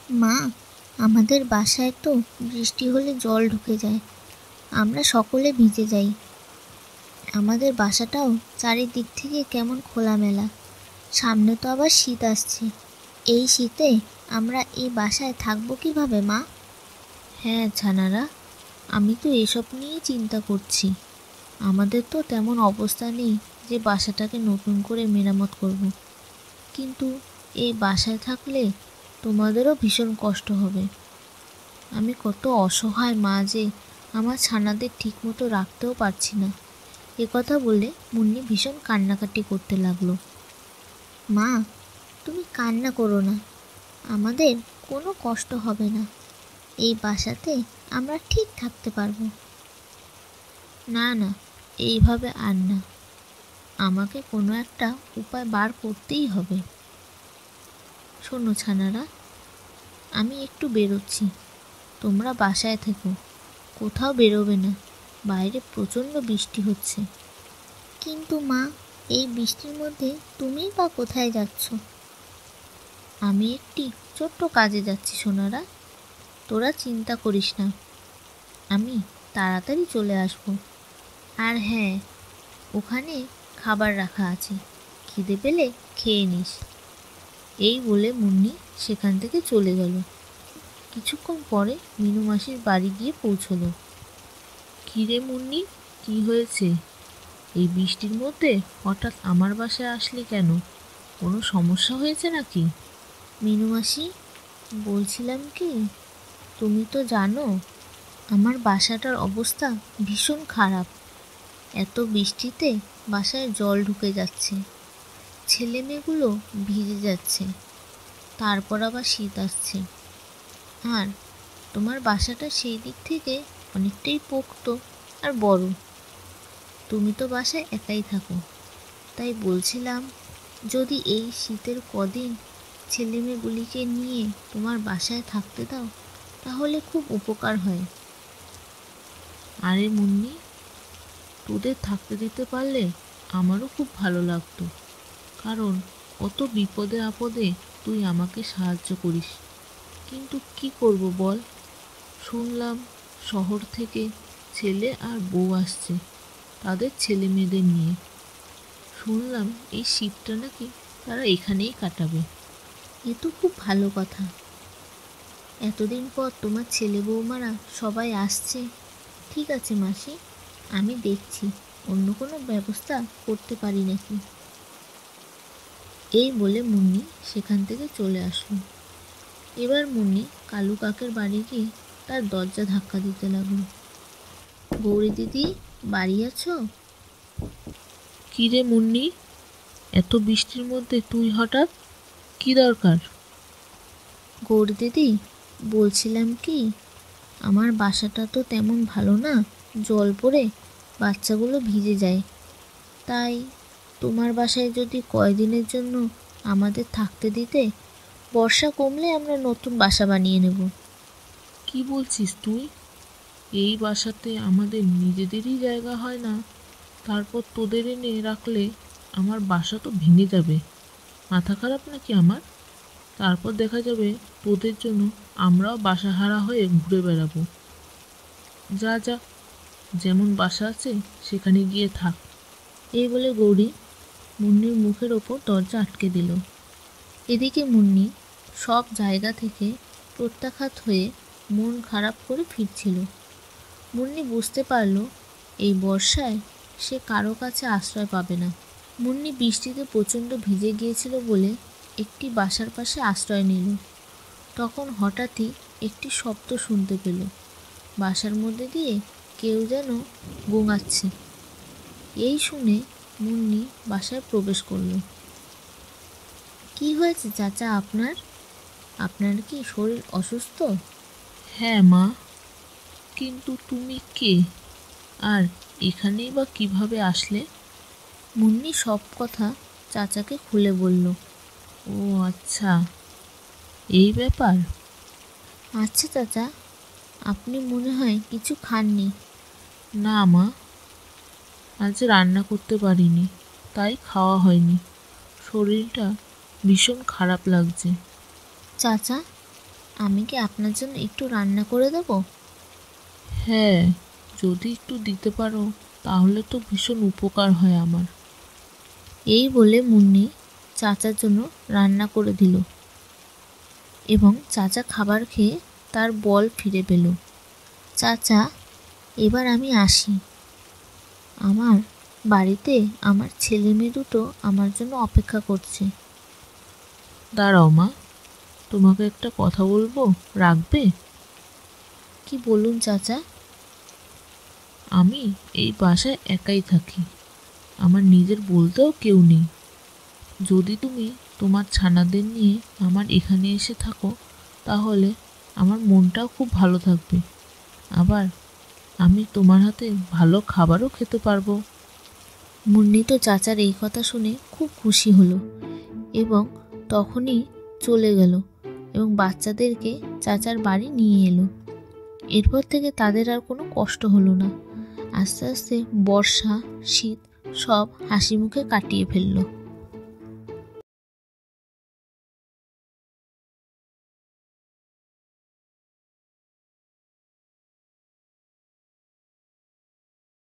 মা, আমাদের বাসায় তো বৃষ্টি হলে জল ঢুকে যায়, আমরা সকলে ভিজে যাই। আমাদের বাসাটাও চারিদিক থেকে কেমন খোলামেলা, সামনে তো আবার শীত আসছে। এই শীতে আমরা এই বাসায় থাকবো কিভাবে মা? হ্যাঁ ছানারা, আমি তো এসব নিয়েই চিন্তা করছি। আমাদের তো তেমন অবস্থা নেই যে বাসাটাকে নতুন করে মেরামত করব। কিন্তু এই বাসায় থাকলে তোমাদেরও ভীষণ কষ্ট হবে। আমি কত অসহায় মা যে আমার ছানাদের ঠিকমতো রাখতেও পারছি না। কথা বলে মুন্নি ভীষণ কান্নাকাটি করতে লাগলো। মা, তুমি কান্না করো না, আমাদের কোনো কষ্ট হবে না। এই বাসাতে আমরা ঠিক থাকতে পারবো। না না, এইভাবে আর না, আমাকে কোনো একটা উপায় বার করতেই হবে। শোনো ছানারা, আমি একটু বেরোচ্ছি, তোমরা বাসায় থেকো, কোথাও বেরোবে না, বাইরে প্রচণ্ড বৃষ্টি হচ্ছে। কিন্তু মা, এই বৃষ্টির মধ্যে তুমিই বা কোথায় যাচ্ছ? আমি একটি ছোট্ট কাজে যাচ্ছি সোনারা, তোরা চিন্তা করিস না, আমি তাড়াতাড়ি চলে আসব। আর হ্যাঁ, ওখানে খাবার রাখা আছে, খিদে পেলে খেয়ে নিস। এই বলে মুন্নি সেখান থেকে চলে গেল। কিছুক্ষণ পরে মিনু মাসির বাড়ি গিয়ে পৌঁছলো। কী রে মুন্নি, কি হয়েছে? এই বৃষ্টির মধ্যে হঠাৎ আমার বাসায় আসলি কেন? কোনো সমস্যা হয়েছে নাকি? মিনু মাসি, বলছিলাম কি, তুমি তো জানো আমার বাসাটার অবস্থা ভীষণ খারাপ। এত বৃষ্টিতে বাসায় জল ঢুকে যাচ্ছে, ছেলেমেয়েগুলো ভিজে যাচ্ছে, তারপর আবার শীত আসছে। আর তোমার বাসাটা সেই দিক থেকে অনেকটাই পোক্ত আর বড়। তুমি তো বাসায় একাই থাকো, তাই বলছিলাম যদি এই শীতের কদিন ছেলেমেয়েগুলিকে নিয়ে তোমার বাসায় থাকতে দাও তাহলে খুব উপকার হয়। আরে মুন্নি, তোদের থাকতে দিতে পারলে আমারও খুব ভালো লাগতো, কারণ কত বিপদে আপদে তুই আমাকে সাহায্য করিস। কিন্তু কি করব বল, শুনলাম শহর থেকে ছেলে আর বউ আসছে তাদের ছেলে মেয়েদের নিয়ে। শুনলাম এই শীতটা নাকি তারা এখানেই কাটাবে। এ তো খুব ভালো কথা। এতদিন পর তোমার ছেলে বৌমারা সবাই আসছে। ঠিক আছে মাসি, আমি দেখছি অন্য কোনো ব্যবস্থা করতে পারি নাকি। এই বলে মুন্নি সেখান থেকে চলে আসলো। এবার মুন্নি কালু কাকের বাড়ি গিয়ে তার দরজা ধাক্কা দিতে লাগলো। গৌরী দিদি, বাড়ি আছো? কী রে মুন্নি, এত বৃষ্টির মধ্যে তুই হঠাৎ, কি দরকার? গৌরী দিদি, বলছিলাম কি, আমার বাসাটা তো তেমন ভালো না, জল পড়ে বাচ্চাগুলো ভিজে যায়। তাই তোমার বাসায় যদি কয়দিনের জন্য আমাদের থাকতে দিতে, বর্ষা কমলে আমরা নতুন বাসা বানিয়ে নেব। কি বলছিস তুই? এই বাসাতে আমাদের নিজেদেরই জায়গা হয় না, তারপর তোদের এনে রাখলে আমার বাসা তো ভেঙে যাবে। মাথা খারাপ নাকি আমার? তারপর দেখা যাবে তোদের জন্য আমরাও বাসাহারা হয়ে ঘুরে বেড়াবো। যা যা, যেমন বাসা আছে সেখানে গিয়ে থাক। এই বলে গৌরী মুন্নির মুখের ওপর দরজা আটকে দিল। এদিকে মুন্নি সব জায়গা থেকে প্রত্যাঘাত হয়ে মন খারাপ করে ফিরছিল। মুন্নি বুঝতে পারল এই বর্ষায় সে কারো কাছে আশ্রয় পাবে না। মুন্নি বৃষ্টিতে প্রচণ্ড ভিজে গিয়েছিল বলে একটি বাসার পাশে আশ্রয় নিল। তখন হঠাৎই একটি শব্দ শুনতে পেল। বাসার মধ্যে দিয়ে কেউ যেন গোঙাচ্ছে। এই শুনে মুন্নি বাসায় প্রবেশ করল। কি হয়েছে চাচা আপনার? আপনার কি শরীর অসুস্থ? হ্যাঁ মা, কিন্তু তুমি কে, আর এখানেই বা কিভাবে আসলে? মুন্নি সব কথা চাচাকে খুলে বলল। ও আচ্ছা, এই ব্যাপার। আচ্ছা চাচা, আপনি মনে হয় কিছু খাননি। না মা, আজ রান্না করতে পারিনি, তাই খাওয়া হয়নি। শরীরটা ভীষণ খারাপ লাগছে। চাচা, আমি কি আপনার জন্য একটু রান্না করে দেব? হ্যাঁ, যদি একটু দিতে পারো তাহলে তো ভীষণ উপকার হয় আমার। এই বলে মুন্নি চাচার জন্য রান্না করে দিল এবং চাচা খাবার খেয়ে তার বল ফিরে পেল। চাচা, এবার আমি আসি। আমার বাড়িতে আমার ছেলে মেয়ে দুটো আমার জন্য অপেক্ষা করছে। দাঁড়াও মা, তোমাকে একটা কথা বলবো, রাখবে? কি বলুন চাচা? আমি এই বাসায় একাই থাকি, আমার নিজের বলতেও কেউ নেই। যদি তুমি তোমার ছানাদের নিয়ে আমার এখানে এসে থাকো তাহলে আমার মনটাও খুব ভালো থাকবে, আবার আমি তোমার হাতে ভালো খাবারও খেতে পারবো। মুন্নি তো চাচার এই কথা শুনে খুব খুশি হলো এবং তখনই চলে গেল এবং বাচ্চাদেরকে চাচার বাড়ি নিয়ে এলো। এরপর থেকে তাদের আর কোনো কষ্ট হলো না। আস্তে আস্তে বর্ষা, শীত সব হাসি মুখে কাটিয়ে ফেললো।